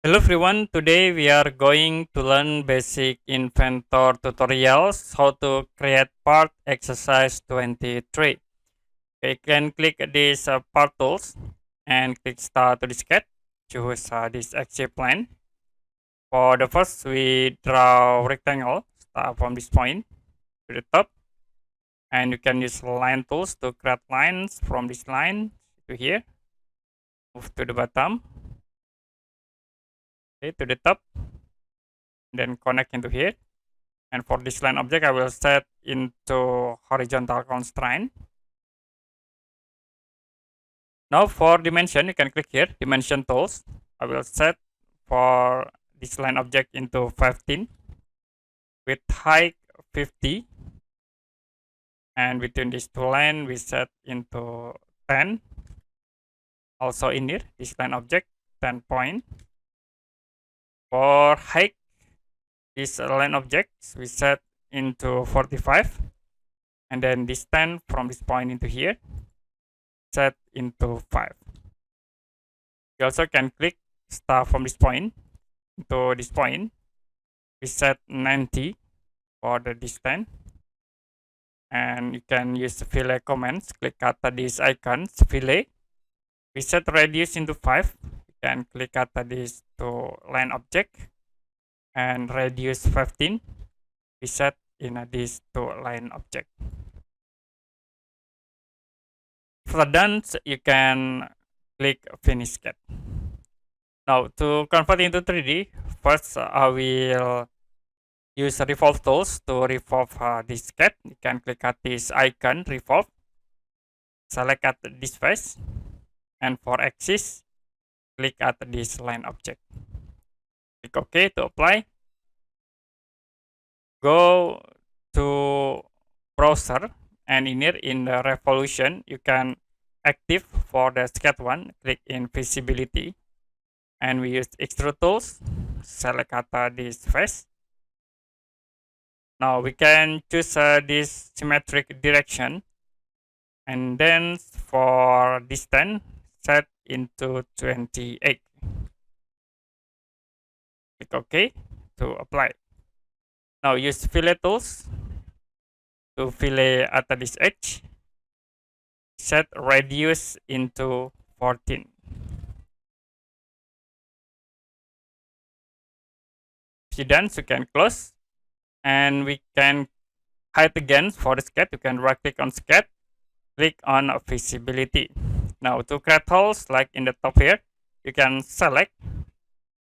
Hello everyone, today we are going to learn basic Inventor tutorials, how to create part exercise 23. You can click this part tools and click start to sketch. Choose this axis plane. For the first, we draw rectangle, start from this point to the top. And you can use line tools to create lines from this line to here. Move to the bottom, okay, to the top, then connect into here. And for this line object, I will set into horizontal constraint. Now for dimension, you can click here, dimension tools. I will set for this line object into 15 with height 50. And between these two lines, we set into 10. Also in here, this line object, 10 point. For height, this line objects we set into 45, and then this 10 from this point into here set into 5. You also can click start from this point to this point. We set 90 for the distance, and you can use fillet commands. Click at these icons fillet. We set radius into 5. You can click at this to line object and radius 15. We set in this to line object. For done, you can click finish sketch. Now to convert into 3D, first I will use revolve tools to revolve this sketch. You can click at this icon revolve, select at this face, and for axis, click at this line object. Click OK to apply. Go to browser, and in here in the revolution you can active for the sketch one. Click in visibility, and we use extrude tools. Select at this face. Now we can choose this symmetric direction, and then for distance set into 28. Click OK to apply. Now use fillet tools to fillet at this edge. Set radius into 14. If you're done, you can close, and we can hide again for the sketch. You can right click on sketch, click on visibility. Now to create holes like in the top here, you can select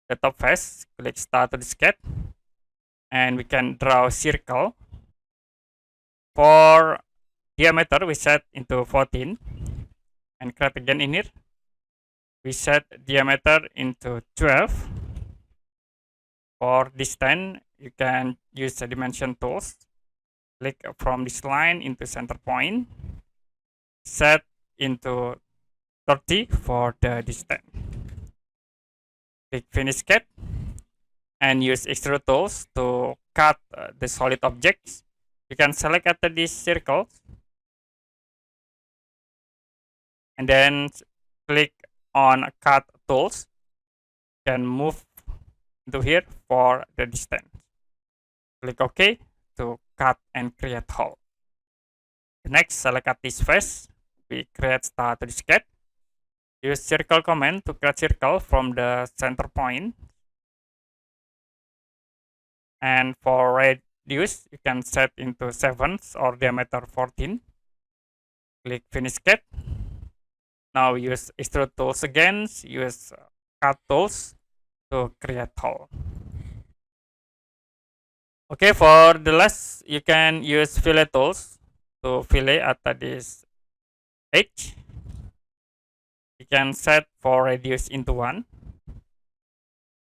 the top face, click start to the sketch, and we can draw a circle. For diameter, we set into 14, and create again in here. We set diameter into 12. For distance, you can use the dimension tools. Click from this line into center point, set into 30 for the distance. Click finish sketch, and use extrude tools to cut the solid objects. You can select at this circle, and then click on cut tools. You can move into here for the distance. Click OK to cut and create hole. Next, select at this face. We create start to the sketch. Use circle command to create circle from the center point. And for radius, you can set into 7 or diameter 14. Click finish sketch. Now use extrude tools again. Use cut tools to create hole. Okay, for the last, you can use fillet tools to fillet at this edge. You can set for radius into 1.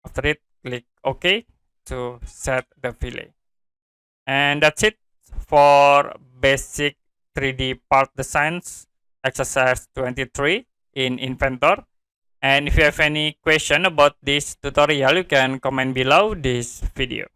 After it, click OK to set the fillet. And that's it for basic 3D part designs exercise 23 in Inventor. And if you have any question about this tutorial, you can comment below this video.